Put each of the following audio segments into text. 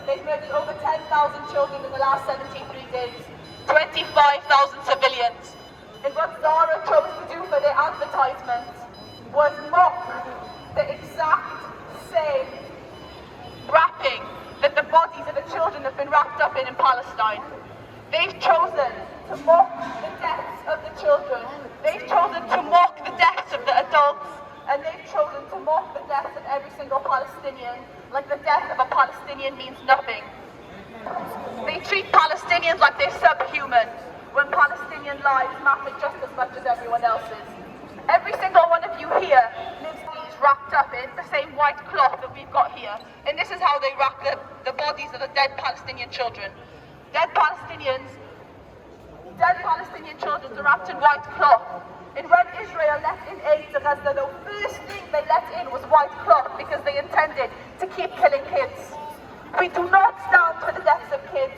They've murdered over 10,000 children in the last 73 days, 25,000 civilians. And what Zara chose to do for their advertisement was mock the exact same wrapping that the bodies of the children have been wrapped up in Palestine. They've chosen to mock the deaths of the children. They've chosen to mock the deaths of the adults. And they've chosen to mock the deaths of every single Palestinian, like the death of a Palestinian means nothing. They treat Palestinians like they're subhuman, when Palestinian lives matter just as much as everyone else's. Every single one of you here lives wrapped up in the same white cloth that we've got here. And this is how they wrap the bodies of the dead Palestinian children. Dead Palestinian children are wrapped in white cloth. And when Israel let in aid to Gaza, the first thing they let in was white cloth because they intended to keep killing kids. We do not stand for the deaths of kids.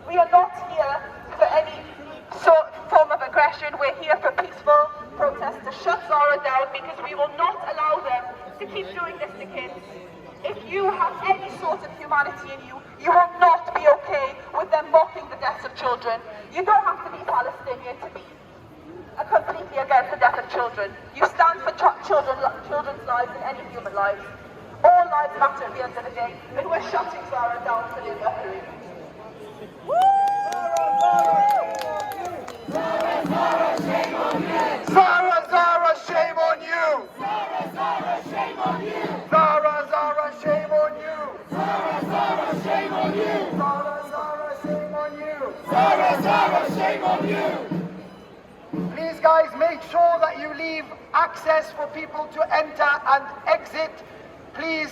We are not here for any form of aggression. We're here for peaceful protest to shut Zara down because we will not allow them to keep doing this to kids. If you have any sort of humanity in you, you will not be okay with them mocking the deaths of children. You don't have to be Palestinian to be completely against the death of children. You stand for children's lives and any human lives. All lives matter at the end of the day, and we're shutting Zara down for their mockery. Zara, Zara, shame on you! Zara, Zara, shame on you! Zara, Zara, shame on you! Zara, Zara, shame on you! Zara, Zara, shame on you! Zara, Zara, shame on you! Please guys, make sure that you leave access for people to enter and exit. Please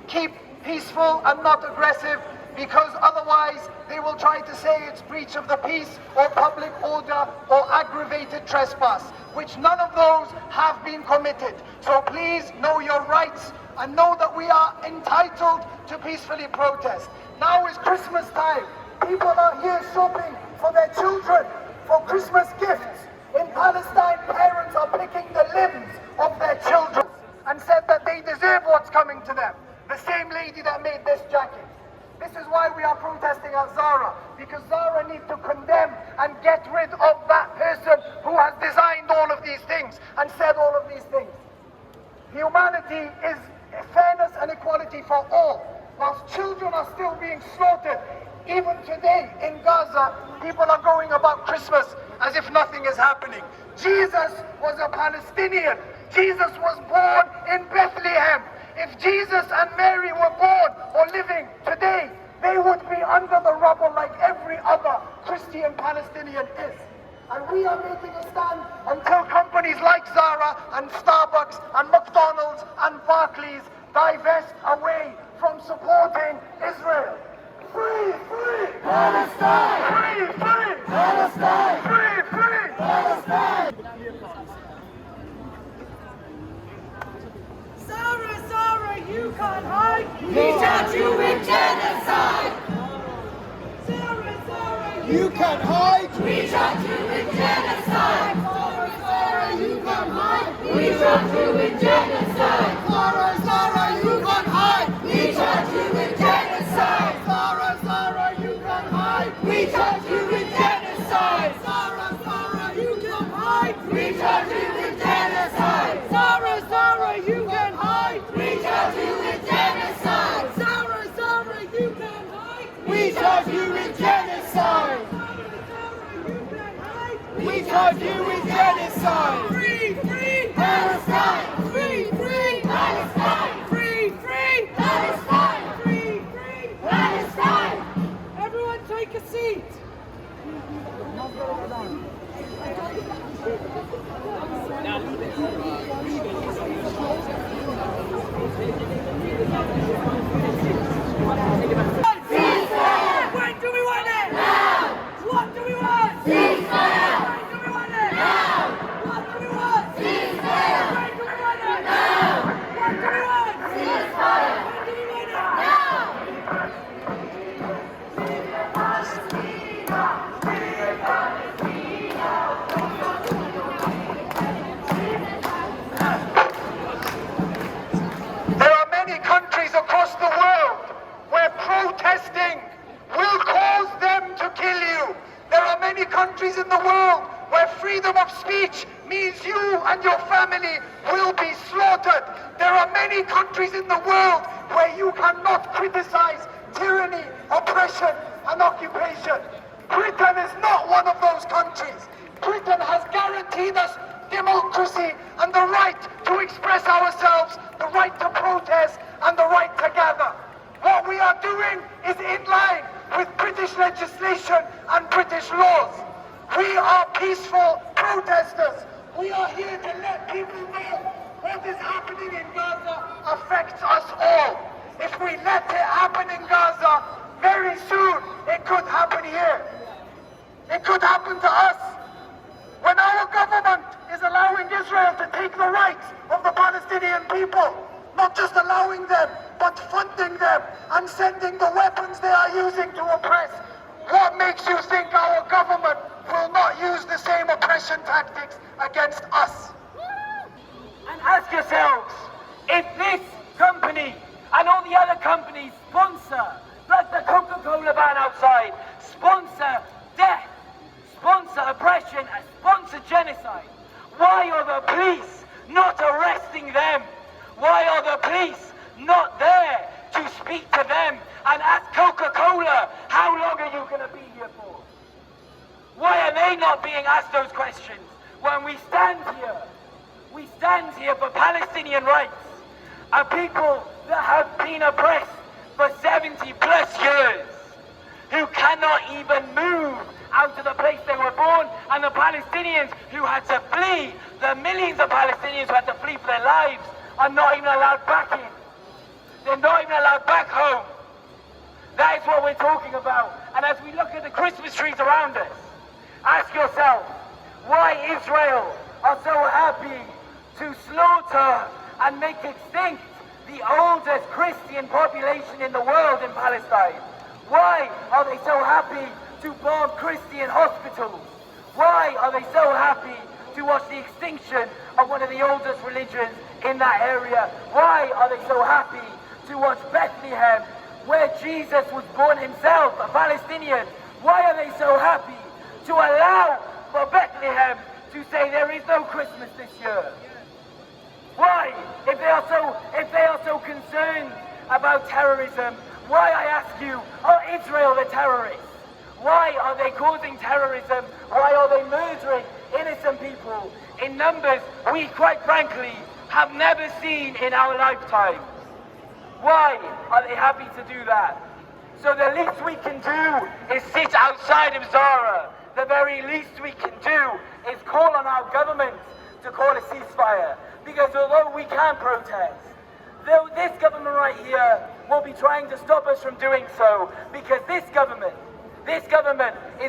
keep peaceful and not aggressive, because otherwise they will try to say it's breach of the peace or public order or aggravated trespass, which none of those have been committed. So please know your rights and know that we are entitled to peacefully protest. Now is Christmas time. People are here shopping for their children for Christmas gifts. In Palestine, parents are picking the limbs of their children and said that they deserve what's coming to them. The same lady that made this jacket. This is why we are protesting at Zara, because Zara needs to condemn and get rid of that person who has designed all of these things and said all of these things. Humanity is fairness and equality for all. Whilst children are still being slaughtered, even today in Gaza, people are going about Christmas as if nothing is happening. Jesus was a Palestinian. Jesus was born in Bethlehem. If Jesus and Mary were born or living today, they would be under the rubble like every other Christian Palestinian is. And we are making a stand until companies like Zara and Starbucks and McDonald's and Barclays divest away from supporting Israel. Free, free! Palestine! Free, free! Palestine! Free, free! Palestine! Zara, Zara, you can't hide! We charge you with genocide! Zara, Zara, You can't hide! We charge you with genocide! Zara, Zara, you can't hide! We charge you with genocide! Zara, Zara, you can't hide! We charge you with genocide! Zara, Zara, you can't hide! We charge you with genocide! Zara, Zara, you can't hide! We charge you with genocide! Zara, Zara, you can hide! We charge you with genocide! Zara, Zara, you can hide! We charge you with genocide! We charge you with genocide! Free, free! Palestine! Free, free! Palestine! Free, free! Palestine! Free, free! Palestine! Everyone take a seat! Ceasefire! When do we want it? Now! What do we want? Ceasefire! When do we want it? Now! What do we want? Ceasefire! When do we want it? Now! What do we want? Ceasefire! When do we want it? Now! There are many countries across many countries in the world where freedom of speech means you and your family will be slaughtered. There are many countries in the world where you cannot criticize tyranny, oppression, and occupation. Britain is not one of those countries. Britain has guaranteed us democracy and the right to express ourselves, the right to protest, and the right to gather. What we are doing is in line with British legislation and British laws. We are peaceful protesters. We are here to let people know what is happening in Gaza affects us all. If we let it happen in Gaza, very soon it could happen here. It could happen to us. When our government is allowing Israel to take the rights of the Palestinian people, not just allowing them, but funding them and sending the weapons they are using to oppress, what makes you think our government will not use the same oppression tactics against us? And ask yourselves, if this company and all the other companies sponsor, like the Coca-Cola ban outside, sponsor death, sponsor oppression, and sponsor genocide, why are the police not arresting them? Why are the police not there to speak to them and ask Coca-Cola, how long are you going to be here for? Why are they not being asked those questions when we stand here? We stand here for Palestinian rights, a people that have been oppressed for 70 plus years, who cannot even move out of the place they were born, and the Palestinians who had to flee, the millions of Palestinians who had to flee for their lives, are not even allowed back in. They're not even allowed back home. That is what we're talking about. And as we look at the Christmas trees around us, ask yourself, why Israel are so happy to slaughter and make extinct the oldest Christian population in the world in Palestine? Why are they so happy to bomb Christian hospitals? Why are they so happy to watch the extinction of one of the oldest religions in that area? Why are they so happy to watch Bethlehem, where Jesus was born himself, a Palestinian? Why are they so happy to allow for Bethlehem to say there is no Christmas this year? Why? If they are so concerned about terrorism, why, I ask you, are Israel the terrorists? Why are they causing terrorism? Why are they murdering innocent people in numbers we, quite frankly, have never seen in our lifetimes? Why are they happy to do that? So the least we can do is sit outside of Zara. The very least we can do is call on our government to call a ceasefire. Because although we can protest, though this government right here will be trying to stop us from doing so, because this government is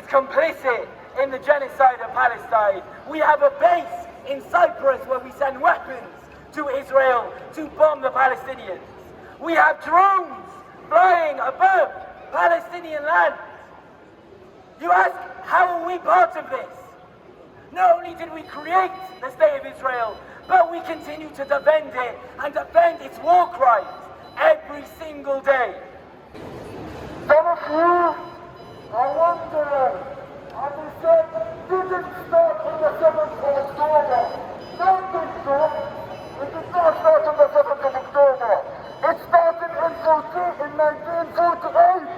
complicit in the genocide of Palestine. We have a base in Cyprus where we send weapons to Israel to bomb the Palestinians. We have drones flying above Palestinian land. You ask, how are we part of this? Not only did we create the state of Israel, but we continue to defend it and defend its war crimes every single day. Some of you are wondering, and they said, didn't start on the 7th of October. No, it did not start on the 7th of October. It started in 1948.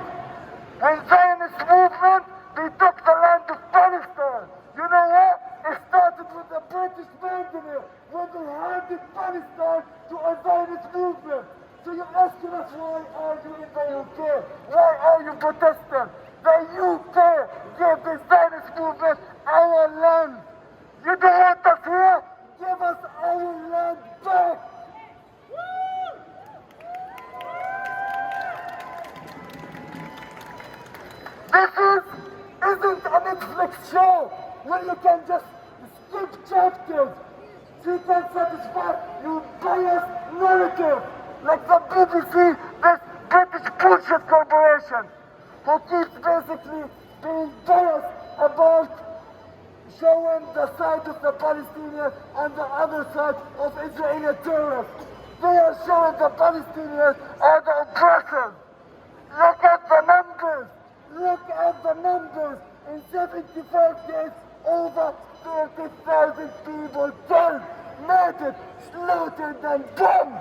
When Zionist movement, they took the land of Palestine. You know what? It started with the British Mandate when they handed Palestine to a Zionist movement. So you're asking us, why are you in the UK? Why are you protesting? The UK gave the Zionist movement our land. You don't want us here? Give us our land back. This isn't a Netflix show where you can just skip chapters. You can satisfy your biased narrative, like the BBC, this British bullshit corporation, who keeps basically being biased about showing the side of the Palestinians and the other side of Israeli terrorists. They are showing the Palestinians are the oppressors. Look at the numbers. Look at the numbers. In 75 days, over 30,000 people killed, murdered, slaughtered and bombed.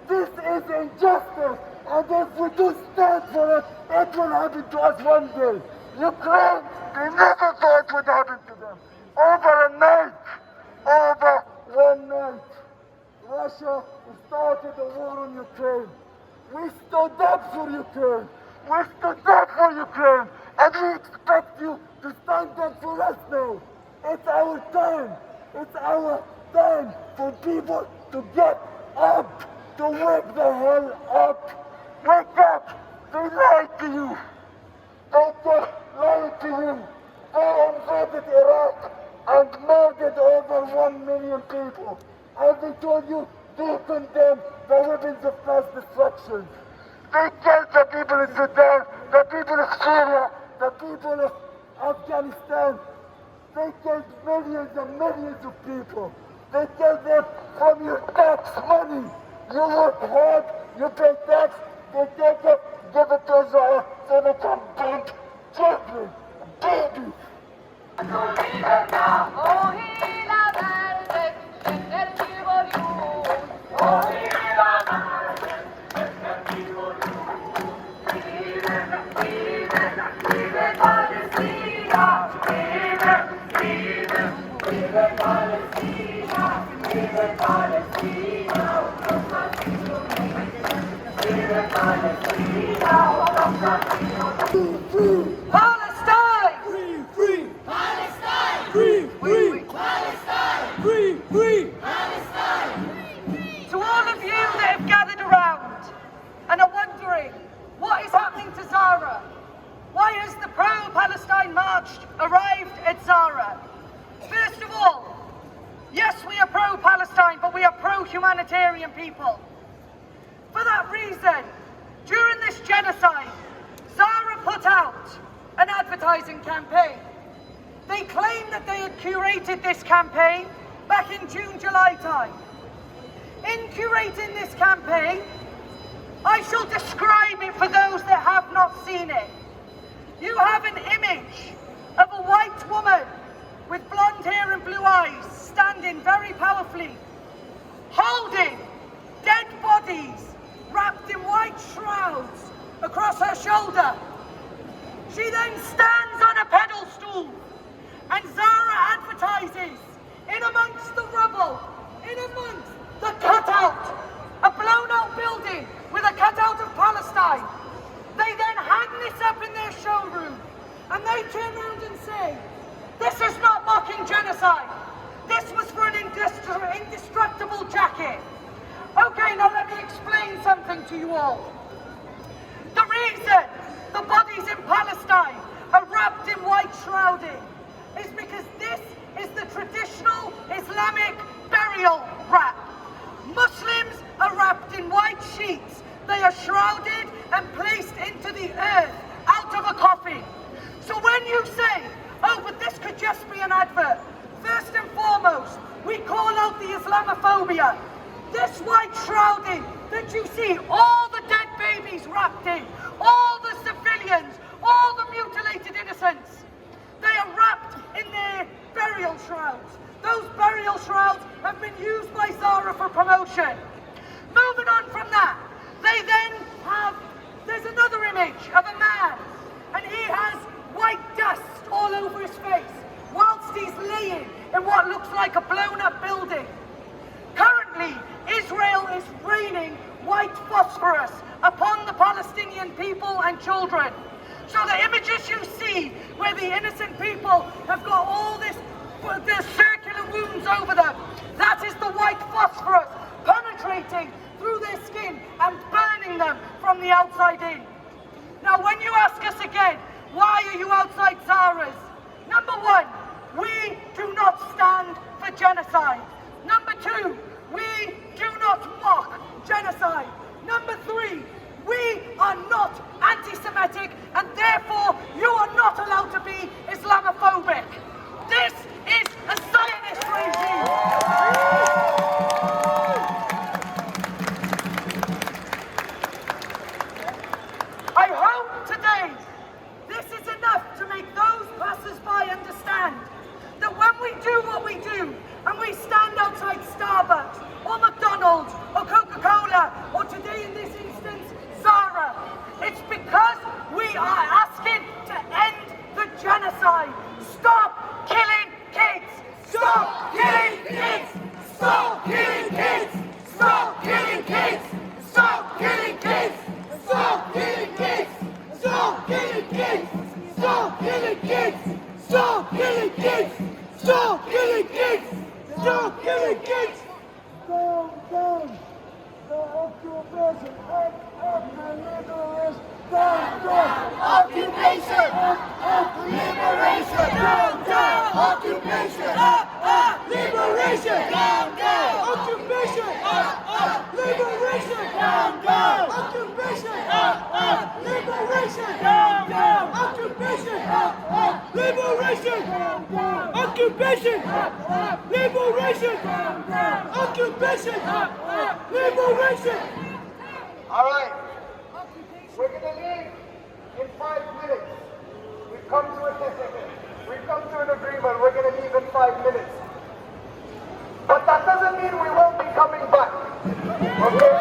This is injustice, and if we do stand for it, it will happen to us one day. Ukraine, they never thought it would happen to them. Over a night, over one night, Russia started a war on Ukraine. We stood up for Ukraine. We stood up for Ukraine, and we expect you to stand up for us now. It's our time. It's our time for people to get up, to wake the hell up. Wake up! They lied to you. They just lied to you. They invaded Iraq and murdered over 1 million people. And they told you they condemn the weapons of mass destruction. They killed the people in Sudan, the people of Syria, the people of Afghanistan. They killed millions and millions of people. They killed them from your tax money. You work hard, you pay tax, they take it, give it to Zara, so they can beg children, babies. Palestine! Free! Palestine! Free! Palestine! Free! Palestine! To all of you that have gathered around and are wondering what is happening to Zara, why has the Pro-Palestine March arrived at Zara? First of all, yes, we are pro-Palestine, but we are pro-humanitarian people. For that reason, during this genocide, Zara put out an advertising campaign. They claimed that they had curated this campaign back in June, July time. In curating this campaign, I shall describe it for those that have not seen it. You have an image of a white woman with blonde hair and blue eyes standing very powerfully, holding dead bodies wrapped in white shrouds across her shoulder. She then stands on a pedestal and Zara advertises in amongst the rubble, in amongst the cutout, a blown out building with a cutout of Palestine. They then hang this up in their showroom and they turn around and say, this is not mocking genocide. This was for an indestructible jacket. Okay, now let me explain something to you all. The reason the bodies in Palestine are wrapped in white shrouding is because this is the traditional Islamic burial wrap. Muslims are wrapped in white sheets. They are shrouded and placed into the earth out of a coffin. So when you say, oh, but this could just be an advert, first and foremost, we call out the Islamophobia. This white shrouding that you see all the dead babies wrapped in, all the civilians, all the mutilated innocents, they are wrapped in their burial shrouds. Those burial shrouds have been used by Zara for promotion. Moving on from that, they then have, there's another image of a man, and he has white dust all over his face, whilst he's laying in what looks like a blown up building. Currently, Israel is raining white phosphorus upon the Palestinian people and children. So the images you see where the innocent people have got all this, the circular wounds over them, that is the white phosphorus penetrating through their skin and burning them from the outside in. Now when you ask us again, why are you outside Zara's? Number one, we do not stand for genocide. Number two, we do not mock genocide. Number three, we are not anti-Semitic and therefore you are not allowed to be Islamophobic. This is a Zionist regime. I hope today this is enough to make those and we stand outside Starbucks or McDonald's or Coca-Cola or today in this instance, Zara, it's because we are asking to end the genocide. Stop killing kids! Stop killing kids! Stop killing kids! Stop killing kids! Stop killing kids! Stop killing kids! Stop killing kids! Stop killing kids! Stop killing kids! Stop killing kids! Stop killing kids! Down, down! The occupation! Up the liberation! Down, down! Occupation! Up liberation! Down, down! Occupation! Liberation! Down, down! Occupation! Liberation! Down, down! Occupation! Liberation! Down, down! Occupation! Liberation! Occupation! Liberation! Occupation! Liberation! All right. We're going to leave in 5 minutes. We've come to an agreement. We're going to leave in 5 minutes. But that doesn't mean we won't be coming back. Okay?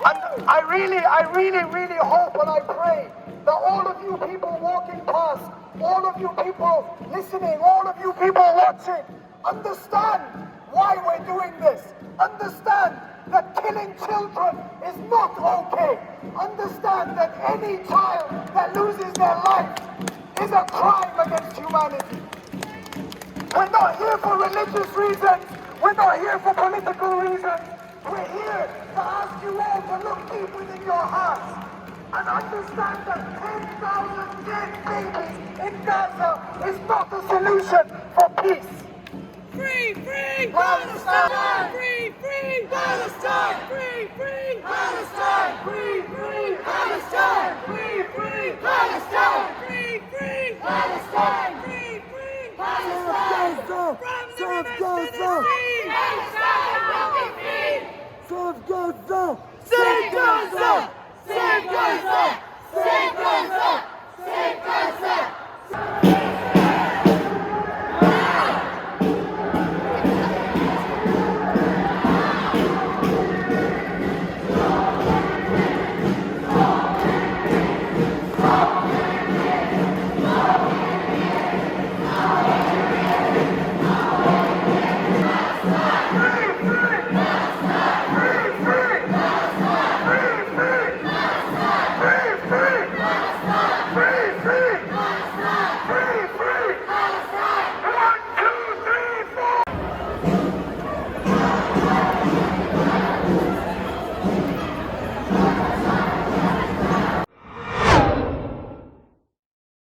And I really hope and I pray that all of you people walking past, all of you people listening, all of you people watching, understand why we're doing this. Understand that killing children is not okay. Understand that any child that loses their life is a crime against humanity. We're not here for religious reasons. We're not here for political reasons. We're here to ask you all to look deep within your hearts and understand that 10,000 dead babies in Gaza is not the solution for peace. Free, free! Palestine! Free, free! Palestine! Free, free! Palestine! Free, free! Palestine! Free, free! Palestine! Free, free! Palestine! Free, free! Palestine! From the rivers to the sea! Palestine will be free! Save Gaza! Save Gaza! Save Gaza! Save Gaza!